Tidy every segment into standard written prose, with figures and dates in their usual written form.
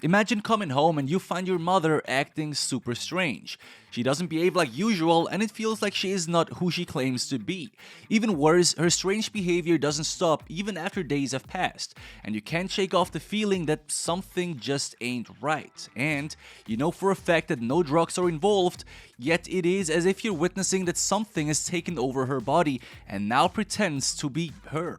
Imagine coming home and you find your mother acting super strange. She doesn't behave like usual and it feels like she is not who she claims to be. Even worse, her strange behavior doesn't stop even after days have passed, and you can't shake off the feeling that something just ain't right. And you know for a fact that no drugs are involved, yet it is as if you're witnessing that something has taken over her body and now pretends to be her.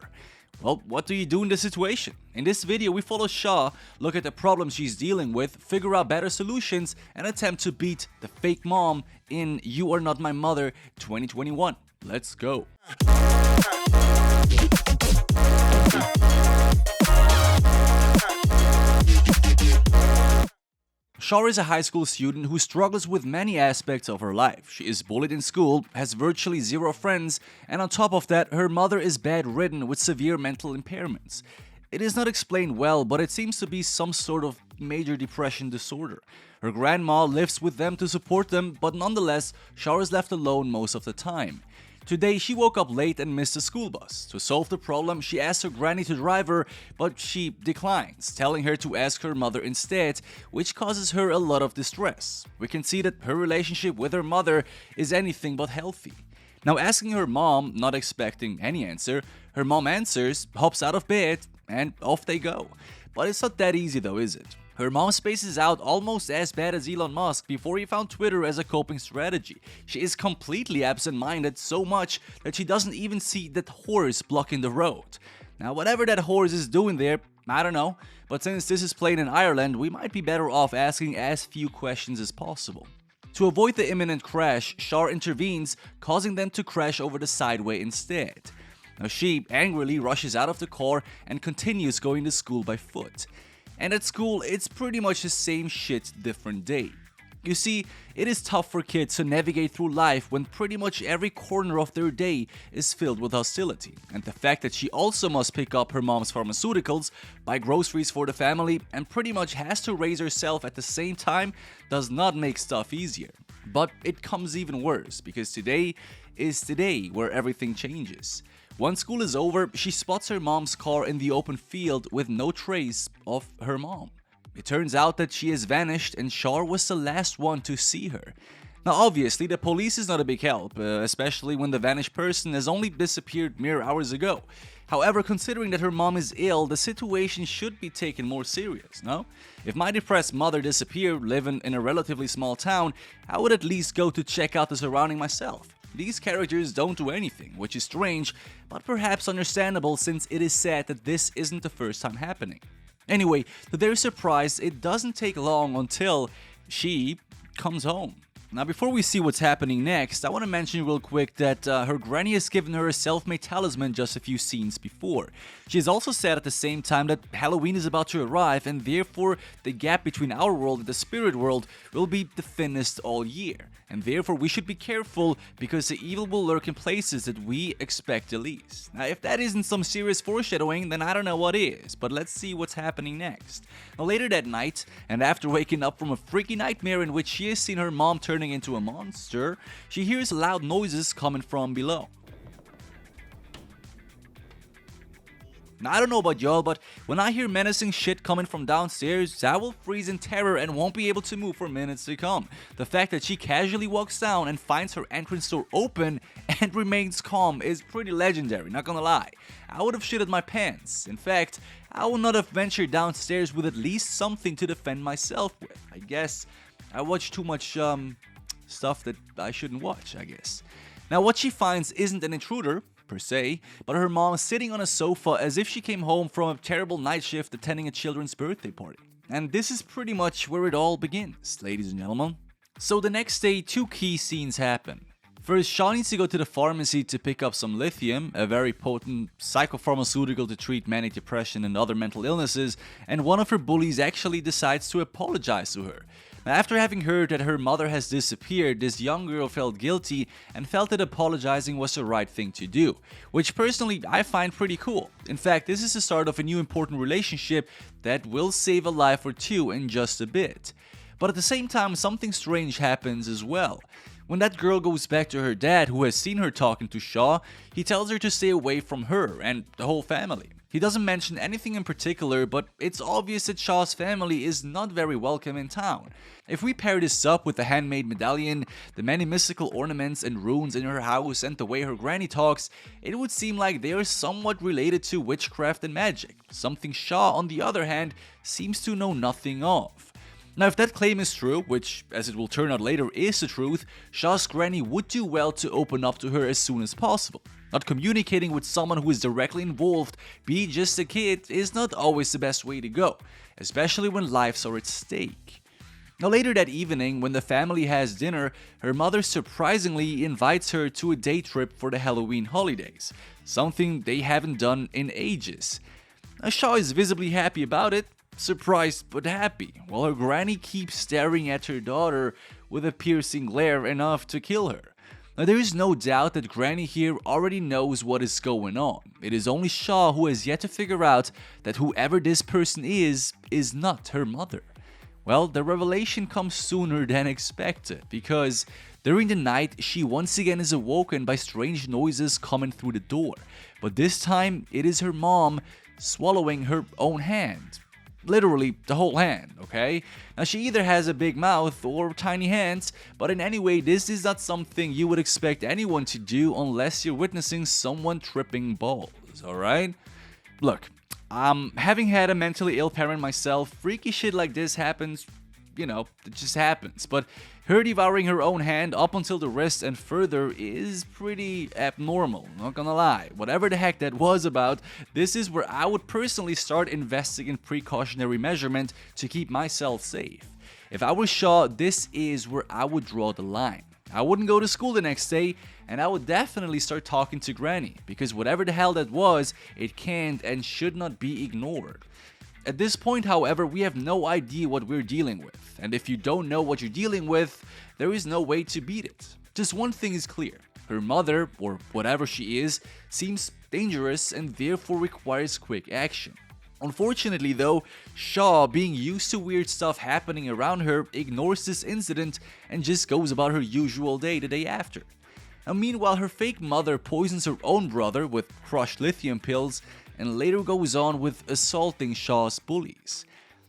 Well, what do you do in this situation? In this video, we follow Char, look at the problems she's dealing with, figure out better solutions, and attempt to beat the fake mom in You Are Not My Mother 2021. Let's go. Char is a high school student who struggles with many aspects of her life. She is bullied in school, has virtually zero friends, and on top of that, her mother is bedridden with severe mental impairments. It is not explained well, but it seems to be some sort of major depression disorder. Her grandma lives with them to support them, but nonetheless, Char is left alone most of the time. Today, she woke up late and missed the school bus. To solve the problem, she asks her granny to drive her, but she declines, telling her to ask her mother instead, which causes her a lot of distress. We can see that her relationship with her mother is anything but healthy. Now, asking her mom, not expecting any answer, her mom answers, hops out of bed, and off they go. But it's not that easy though, is it? Her mom spaces out almost as bad as Elon Musk before he found Twitter as a coping strategy. She is completely absent-minded, so much that she doesn't even see that horse blocking the road. Now, whatever that horse is doing there, I don't know, but since this is played in Ireland, we might be better off asking as few questions as possible. To avoid the imminent crash, Char intervenes, causing them to crash over the sideway instead. Now she angrily rushes out of the car and continues going to school by foot. And at school, it's pretty much the same shit, different day. You see, it is tough for kids to navigate through life when pretty much every corner of their day is filled with hostility. And the fact that she also must pick up her mom's pharmaceuticals, buy groceries for the family, and pretty much has to raise herself at the same time does not make stuff easier. But it comes even worse, because today is the day where everything changes. Once school is over, she spots her mom's car in the open field with no trace of her mom. It turns out that she has vanished and Char was the last one to see her. Now obviously the police is not a big help, especially when the vanished person has only disappeared mere hours ago. However, considering that her mom is ill, the situation should be taken more serious, no? If my depressed mother disappeared living in a relatively small town, I would at least go to check out the surrounding myself. These characters don't do anything, which is strange, but perhaps understandable since it is said that this isn't the first time happening. Anyway, to their surprise, it doesn't take long until she comes home. Now before we see what's happening next, I want to mention real quick that her granny has given her a self-made talisman just a few scenes before. She has also said at the same time that Halloween is about to arrive and therefore the gap between our world and the spirit world will be the thinnest all year. And therefore we should be careful because the evil will lurk in places that we expect the least. Now if that isn't some serious foreshadowing, then I don't know what is, but let's see what's happening next. Now later that night, and after waking up from a freaky nightmare in which she has seen her mom turning into a monster, she hears loud noises coming from below. Now, I don't know about y'all, but when I hear menacing shit coming from downstairs, I will freeze in terror and won't be able to move for minutes to come. The fact that she casually walks down and finds her entrance door open and remains calm is pretty legendary, not gonna lie. I would have shitted my pants. In fact, I would not have ventured downstairs with at least something to defend myself with. I guess I watch too much stuff that I shouldn't watch, I guess. Now, what she finds isn't an intruder, per se, but her mom sitting on a sofa as if she came home from a terrible night shift attending a children's birthday party. And this is pretty much where it all begins, ladies and gentlemen. So the next day, two key scenes happen. First, Char needs to go to the pharmacy to pick up some lithium, a very potent psychopharmaceutical to treat manic depression and other mental illnesses, and one of her bullies actually decides to apologize to her. Now, after having heard that her mother has disappeared, this young girl felt guilty and felt that apologizing was the right thing to do, which personally I find pretty cool. In fact, this is the start of a new important relationship that will save a life or two in just a bit. But at the same time, something strange happens as well. When that girl goes back to her dad, who has seen her talking to Char, he tells her to stay away from her and the whole family. He doesn't mention anything in particular, but it's obvious that Shaw's family is not very welcome in town. If we pair this up with the handmade medallion, the many mystical ornaments and runes in her house, and the way her granny talks, it would seem like they are somewhat related to witchcraft and magic, something Shaw, on the other hand, seems to know nothing of. Now, if that claim is true, which, as it will turn out later, is the truth, Shaw's granny would do well to open up to her as soon as possible. Not communicating with someone who is directly involved, be just a kid, is not always the best way to go, especially when lives are at stake. Now, later that evening, when the family has dinner, her mother surprisingly invites her to a day trip for the Halloween holidays, something they haven't done in ages. Now, Shaw is visibly happy about it, surprised but happy, while her granny keeps staring at her daughter with a piercing glare enough to kill her. Now, there is no doubt that Granny here already knows what is going on. It is only Shaw who has yet to figure out that whoever this person is not her mother. Well, the revelation comes sooner than expected, because during the night she once again is awoken by strange noises coming through the door, but this time it is her mom swallowing her own hand. Literally the whole hand, okay? Now, she either has a big mouth or tiny hands, but in any way, this is not something you would expect anyone to do unless you're witnessing someone tripping balls, alright? Look, having had a mentally ill parent myself, freaky shit like this happens, it just happens, but her devouring her own hand up until the wrist and further is pretty abnormal, not gonna lie. Whatever the heck that was about, this is where I would personally start investing in precautionary measurement to keep myself safe. If I was Shaw, this is where I would draw the line. I wouldn't go to school the next day, and I would definitely start talking to Granny, because whatever the hell that was, it can't and should not be ignored. At this point, however, we have no idea what we're dealing with, and if you don't know what you're dealing with, there is no way to beat it. Just one thing is clear: her mother, or whatever she is, seems dangerous and therefore requires quick action. Unfortunately though, Shaw, being used to weird stuff happening around her, ignores this incident and just goes about her usual day the day after. Now, meanwhile, her fake mother poisons her own brother with crushed lithium pills and later goes on with assaulting Shaw's bullies.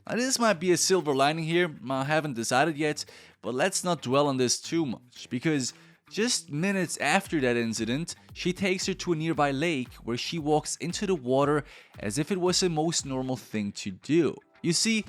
Now, this might be a silver lining here, I haven't decided yet, but let's not dwell on this too much, because just minutes after that incident, she takes her to a nearby lake where she walks into the water as if it was the most normal thing to do. You see,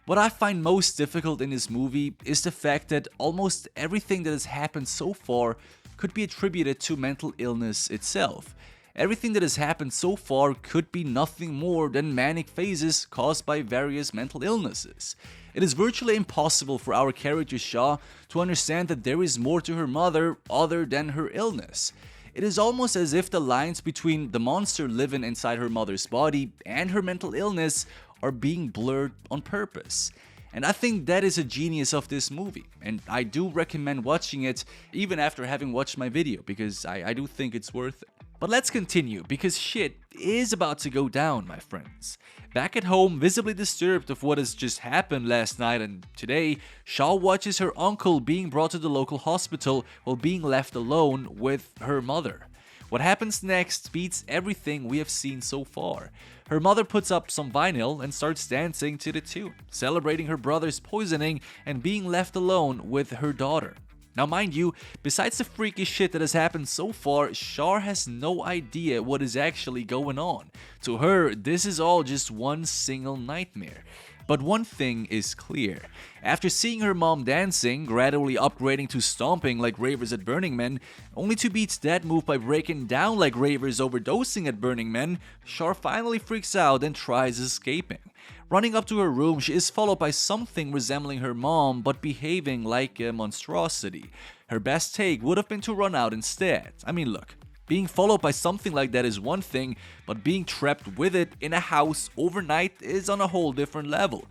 what I find most difficult in this movie is the fact that almost everything that has happened so far could be attributed to mental illness itself. Everything that has happened so far could be nothing more than manic phases caused by various mental illnesses. It is virtually impossible for our character Shaw to understand that there is more to her mother other than her illness. It is almost as if the lines between the monster living inside her mother's body and her mental illness are being blurred on purpose. And I think that is a genius of this movie, and I do recommend watching it even after having watched my video, because I do think it's worth it. But let's continue, because shit is about to go down, my friends. Back at home, visibly disturbed of what has just happened last night and today, Shaw watches her uncle being brought to the local hospital while being left alone with her mother. What happens next beats everything we have seen so far. Her mother puts up some vinyl and starts dancing to the tune, celebrating her brother's poisoning and being left alone with her daughter. Now, mind you, besides the freaky shit that has happened so far, Char has no idea what is actually going on. To her, this is all just one single nightmare. But one thing is clear. After seeing her mom dancing, gradually upgrading to stomping like ravers at Burning Man, only to beat that move by breaking down like ravers overdosing at Burning Man, Char finally freaks out and tries escaping. Running up to her room, she is followed by something resembling her mom but behaving like a monstrosity. Her best take would have been to run out instead. I mean, look. Being followed by something like that is one thing, but being trapped with it in a house overnight is on a whole different level.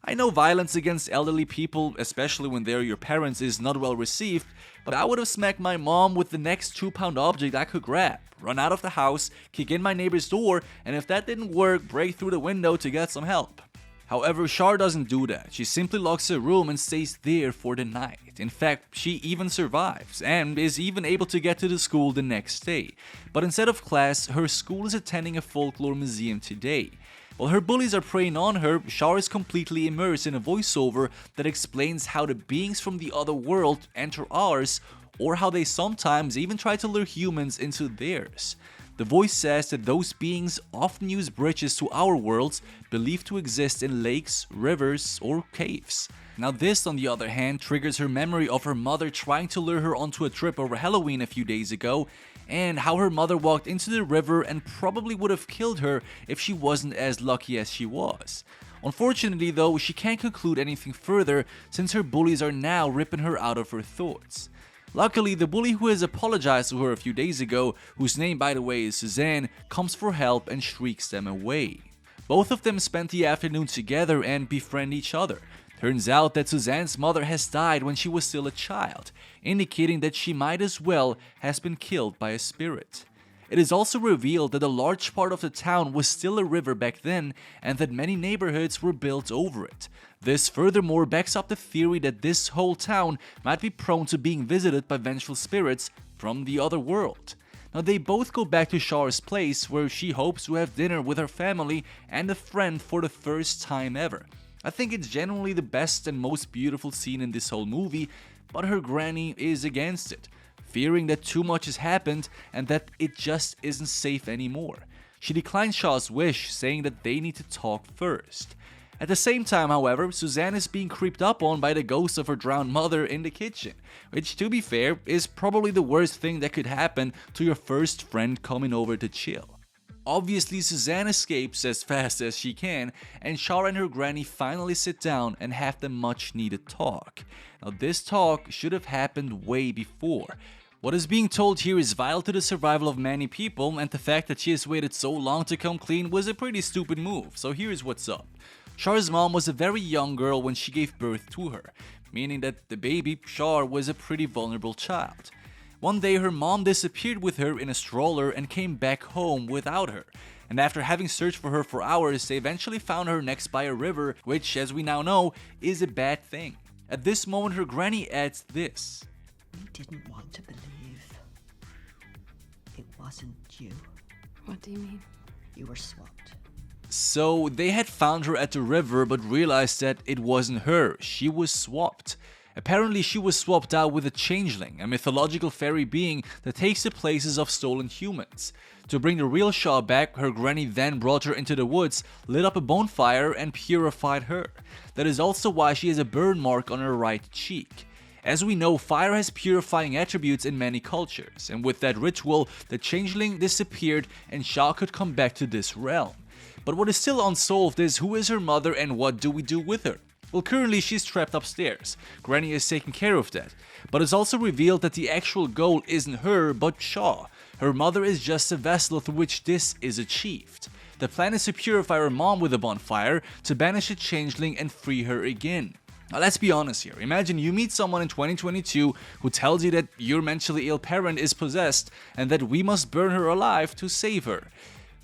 I know violence against elderly people, especially when they're your parents, is not well received, but I would have smacked my mom with the next 2-pound object I could grab, run out of the house, kick in my neighbor's door, and if that didn't work, break through the window to get some help. However, Char doesn't do that. She simply locks her room and stays there for the night. In fact, she even survives and is even able to get to the school the next day. But instead of class, her school is attending a folklore museum today. While her bullies are preying on her, Char is completely immersed in a voiceover that explains how the beings from the other world enter ours, or how they sometimes even try to lure humans into theirs. The voice says that those beings often use bridges to our worlds, believed to exist in lakes, rivers, or caves. Now this, on the other hand, triggers her memory of her mother trying to lure her onto a trip over Halloween a few days ago, and how her mother walked into the river and probably would have killed her if she wasn't as lucky as she was. Unfortunately though, she can't conclude anything further since her bullies are now ripping her out of her thoughts. Luckily, the bully who has apologized to her a few days ago, whose name by the way is Suzanne, comes for help and shrieks them away. Both of them spend the afternoon together and befriend each other. Turns out that Suzanne's mother has died when she was still a child, indicating that she might as well has been killed by a spirit. It is also revealed that a large part of the town was still a river back then and that many neighborhoods were built over it. This furthermore backs up the theory that this whole town might be prone to being visited by vengeful spirits from the other world. Now they both go back to Char's place where she hopes to have dinner with her family and a friend for the first time ever. I think it's generally the best and most beautiful scene in this whole movie, but her granny is against it, fearing that too much has happened and that it just isn't safe anymore. She declines Shaw's wish, saying that they need to talk first. At the same time, however, Suzanne is being creeped up on by the ghost of her drowned mother in the kitchen, which, to be fair, is probably the worst thing that could happen to your first friend coming over to chill. Obviously, Suzanne escapes as fast as she can, and Char and her granny finally sit down and have the much needed talk. Now, this talk should have happened way before. What is being told here is vital to the survival of many people, and the fact that she has waited so long to come clean was a pretty stupid move, so here's what's up. Char's mom was a very young girl when she gave birth to her, meaning that the baby, Char, was a pretty vulnerable child. One day her mom disappeared with her in a stroller and came back home without her. And after having searched for her for hours, they eventually found her next by a river, which, as we now know, is a bad thing. At this moment her granny adds this. We didn't want to believe it wasn't you. What do you mean? You were swapped. So they had found her at the river but realized that it wasn't her, she was swapped. Apparently she was swapped out with a changeling, a mythological fairy being that takes the places of stolen humans. To bring the real Char back, her granny then brought her into the woods, lit up a bonfire and purified her. That is also why she has a burn mark on her right cheek. As we know, fire has purifying attributes in many cultures, and with that ritual, the changeling disappeared and Char could come back to this realm. But what is still unsolved is who is her mother and what do we do with her? Well, currently she's trapped upstairs. Granny is taking care of that. But it's also revealed that the actual goal isn't her, but Char. Her mother is just a vessel through which this is achieved. The plan is to purify her mom with a bonfire, to banish the changeling and free her again. Now let's be honest here. Imagine you meet someone in 2022 who tells you that your mentally ill parent is possessed and that we must burn her alive to save her.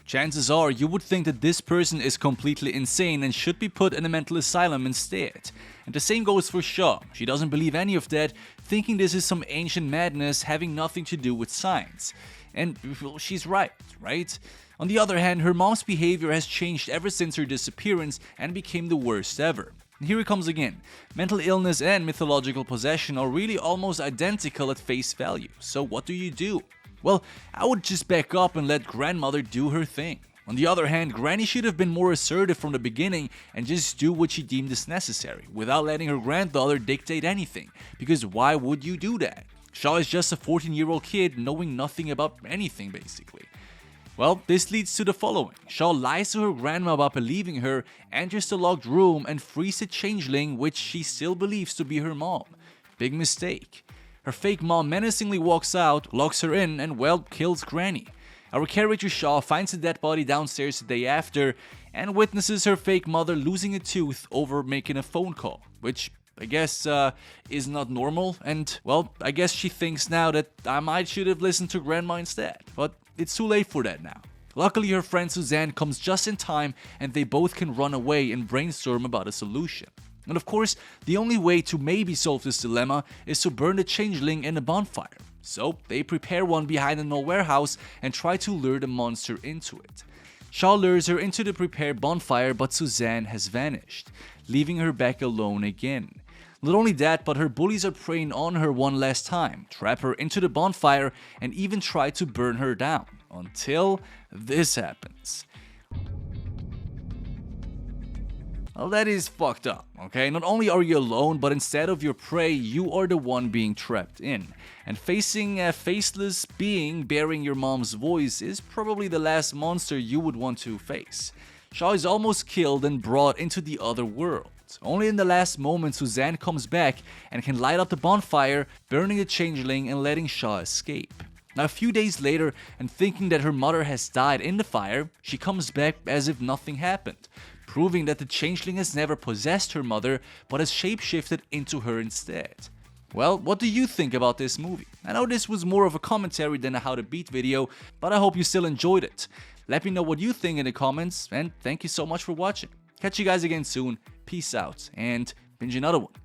Chances are you would think that this person is completely insane and should be put in a mental asylum instead. And the same goes for Char. She doesn't believe any of that, thinking this is some ancient madness having nothing to do with science. And well, she's right? On the other hand, her mom's behavior has changed ever since her disappearance and became the worst ever. And here it comes again. Mental illness and mythological possession are really almost identical at face value. So what do? Well, I would just back up and let grandmother do her thing. On the other hand, Granny should have been more assertive from the beginning and just do what she deemed as necessary, without letting her granddaughter dictate anything, because why would you do that? Char is just a 14-year-old kid knowing nothing about anything basically. Well, this leads to the following. Char lies to her grandma about believing her, enters the locked room and frees a changeling which she still believes to be her mom. Big mistake. Her fake mom menacingly walks out, locks her in and well, kills Granny. Our character Char finds a dead body downstairs the day after and witnesses her fake mother losing a tooth over making a phone call, which I guess is not normal, and well, I guess she thinks now that I should have listened to grandma instead, but it's too late for that now. Luckily, her friend Suzanne comes just in time and they both can run away and brainstorm about a solution. And of course, the only way to maybe solve this dilemma is to burn the changeling in a bonfire. So they prepare one behind an old warehouse and try to lure the monster into it. Char lures her into the prepared bonfire, but Suzanne has vanished, leaving her back alone again. Not only that, but her bullies are preying on her one last time, trap her into the bonfire, and even try to burn her down, until this happens. Well, that is fucked up, okay? Not only are you alone, but instead of your prey, you are the one being trapped in. And facing a faceless being bearing your mom's voice is probably the last monster you would want to face. Char is almost killed and brought into the other world. Only in the last moment, Suzanne comes back and can light up the bonfire, burning the changeling and letting Char escape. Now, a few days later, and thinking that her mother has died in the fire, she comes back as if nothing happened, proving that the changeling has never possessed her mother, but has shapeshifted into her instead. Well, what do you think about this movie? I know this was more of a commentary than a how to beat video, but I hope you still enjoyed it. Let me know what you think in the comments, and thank you so much for watching. Catch you guys again soon, peace out, and binge another one.